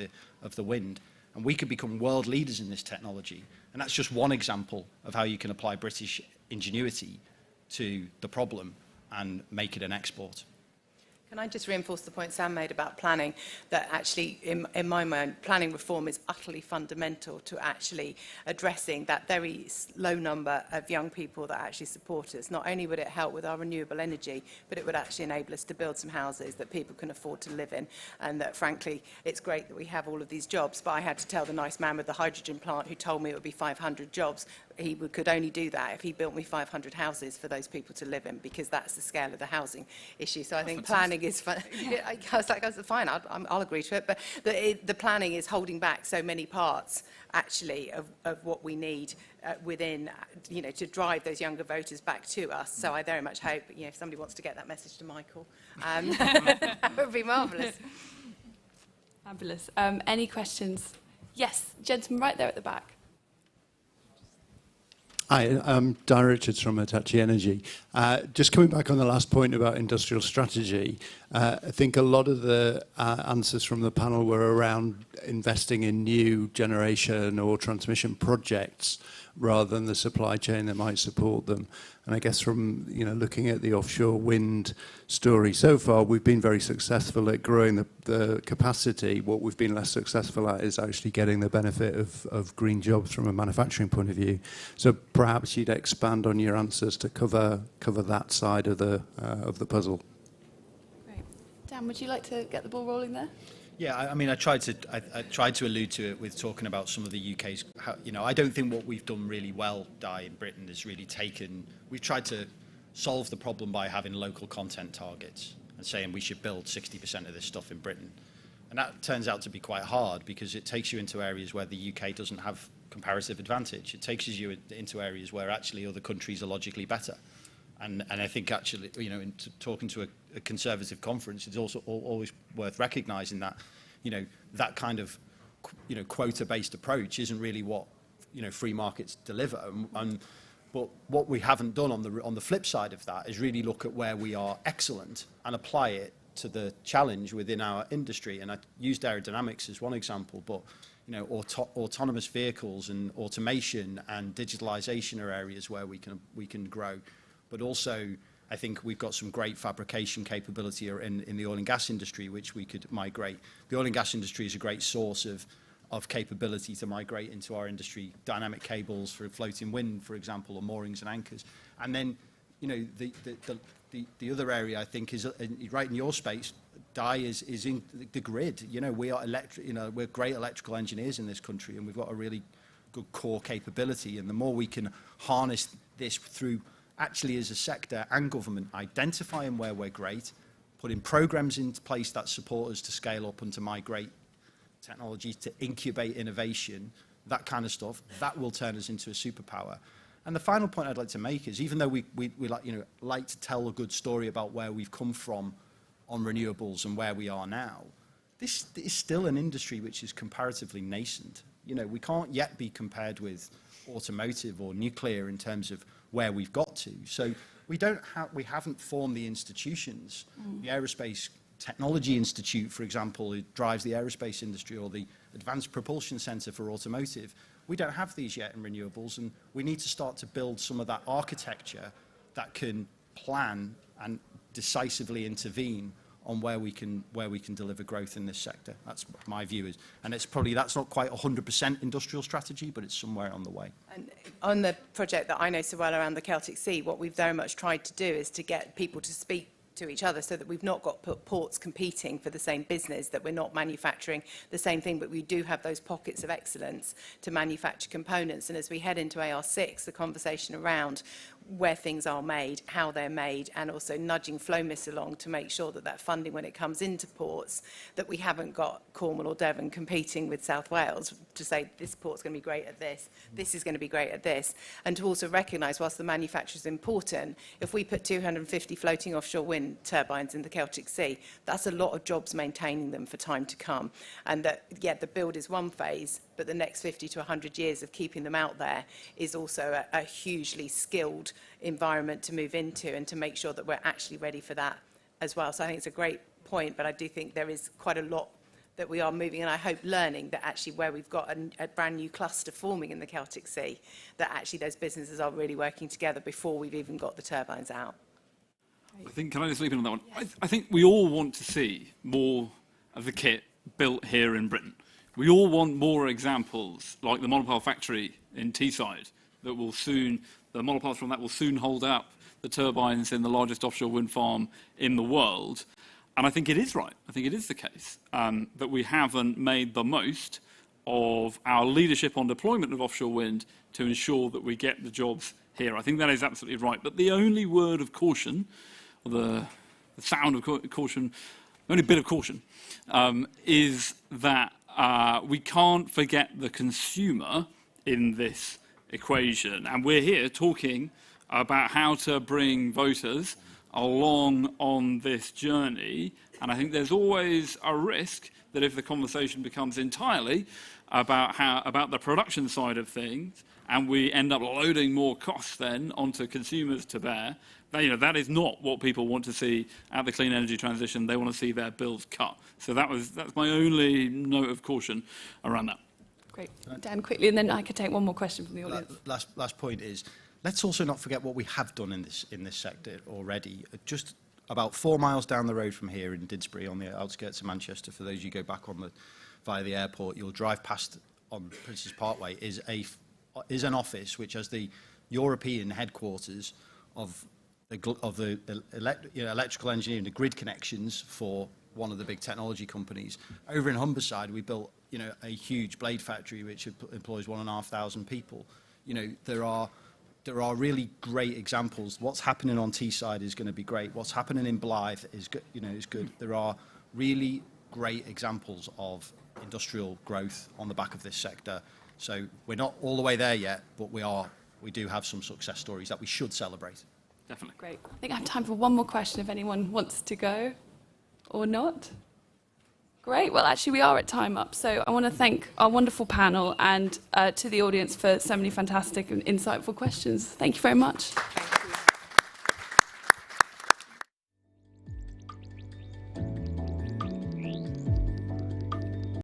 of the wind. And we could become world leaders in this technology. And that's just one example of how you can apply British ingenuity to the problem and make it an export. Can I just reinforce the point Sam made about planning, that actually, in my mind, planning reform is utterly fundamental to actually addressing that very low number of young people that actually support us. Not only would it help with our renewable energy, but it would actually enable us to build some houses that people can afford to live in. And that, frankly, it's great that we have all of these jobs, but I had to tell the nice man with the hydrogen plant who told me it would be 500 jobs, he could only do that if he built me 500 houses for those people to live in, because that's the scale of the housing issue. So I think planning is fun. I was like, fine, I'll agree to it. But the planning is holding back so many parts, actually, of what we need within, you know, to drive those younger voters back to us. So I very much hope, you know, if somebody wants to get that message to Michael, that would be marvellous. Fabulous. Any questions? Yes, gentleman right there at the back. Hi, I'm Darren Richards from Hitachi Energy. Just coming back on the last point about industrial strategy, I think a lot of the answers from the panel were around investing in new generation or transmission projects rather than the supply chain that might support them. And I guess from, you know, looking at the offshore wind story so far, we've been very successful at growing the capacity. What we've been less successful at is actually getting the benefit of green jobs from a manufacturing point of view. So perhaps you'd expand on your answers to cover that side of the puzzle. Great. Dan, would you like to get the ball rolling there? Yeah, I mean, I tried to allude to it with talking about some of the UK's. You know, I don't think what we've done really well, Di, in Britain is really taken. We've tried to solve the problem by having local content targets and saying we should build 60% of this stuff in Britain, and that turns out to be quite hard because it takes you into areas where the UK doesn't have comparative advantage. It takes you into areas where actually other countries are logically better. And I think actually, you know, in talking to a Conservative conference, it's also always worth recognising that, you know, that kind of, you know, quota-based approach isn't really what, you know, free markets deliver. But what we haven't done on the flip side of that is really look at where we are excellent and apply it to the challenge within our industry. And I used aerodynamics as one example, but, you know, autonomous vehicles and automation and digitalisation are areas where we can grow. But also, I think we've got some great fabrication capability in the oil and gas industry, which we could migrate. The oil and gas industry is a great source of capability to migrate into our industry. Dynamic cables for floating wind, for example, or moorings and anchors. And then, you know, the other area I think is right in your space, Di, is in the grid. You know, we're great electrical engineers in this country, and we've got a really good core capability. And the more we can harness this through, actually as a sector and government, identifying where we're great, putting programs into place that support us to scale up and to migrate technologies, to incubate innovation, that kind of stuff, that will turn us into a superpower. And the final point I'd like to make is, even though we like to tell a good story about where we've come from on renewables and where we are now, this is still an industry which is comparatively nascent. You know, we can't yet be compared with automotive or nuclear in terms of where we've got to. So we haven't formed the institutions. The Aerospace Technology Institute, for example, who drives the aerospace industry, or the Advanced Propulsion Centre for automotive. We don't have these yet in renewables, and we need to start to build some of that architecture that can plan and decisively intervene on where we can deliver growth in this sector. That's what my view is. And that's not quite 100% industrial strategy, but it's somewhere on the way. And on the project that I know so well around the Celtic Sea, what we've very much tried to do is to get people to speak to each other, so that we've not got ports competing for the same business, that we're not manufacturing the same thing, but we do have those pockets of excellence to manufacture components. And as we head into AR6, the conversation around where things are made, how they're made, and also nudging FlowMIS along to make sure that that funding, when it comes into ports, that we haven't got Cornwall or Devon competing with South Wales to say this port's going to be great at this, this is going to be great at this, and to also recognise, whilst the manufacture is important, if we put 250 floating offshore wind turbines in the Celtic Sea, that's a lot of jobs maintaining them for time to come. And that, yeah, the build is one phase, but the next 50 to 100 years of keeping them out there is also a hugely skilled environment to move into, and to make sure that we're actually ready for that as well. So I think it's a great point, but I do think there is quite a lot that we are moving, and I hope learning that actually where we've got a brand new cluster forming in the Celtic Sea, that actually those businesses are really working together before we've even got the turbines out. I think, can I just leap in on that one? Yes. I think we all want to see more of the kit built here in Britain. We all want more examples like the monopile factory in Teesside that will soon, the monopiles from that will soon hold up the turbines in the largest offshore wind farm in the world. And I think it is right. I think it is the case that we haven't made the most of our leadership on deployment of offshore wind to ensure that we get the jobs here. I think that is absolutely right. But the only word of caution, or the sound of caution, the only bit of caution, is that we can't forget the consumer in this equation. And we're here talking about how to bring voters along on this journey. And I think there's always a risk that if the conversation becomes entirely about the production side of things, and we end up loading more costs then onto consumers to bear, that is not what people want to see at the clean energy transition. They want to see their bills cut. So that's my only note of caution around that. Great. Dan, quickly, and then I could take one more question from the audience. Last point is, let's also not forget what we have done in this sector already. Just about 4 miles down the road from here in Didsbury, on the outskirts of Manchester, for those of you who go back via the airport, you'll drive past on Prince's Parkway, is an office which has the European headquarters of the electrical engineering, the grid connections for one of the big technology companies. Over in Humberside, we built a huge blade factory which employs 1,500 people. There are really great examples. What's happening on Teesside is going to be great. What's happening in Blythe is good. Is good. There are really great examples of industrial growth on the back of this sector. So we're not all the way there yet, but we do have some success stories that we should celebrate. Definitely. Great. I think I have time for one more question if anyone wants to go or not. Great. Well, actually, we are at time up. So I want to thank our wonderful panel and to the audience for so many fantastic and insightful questions. Thank you very much.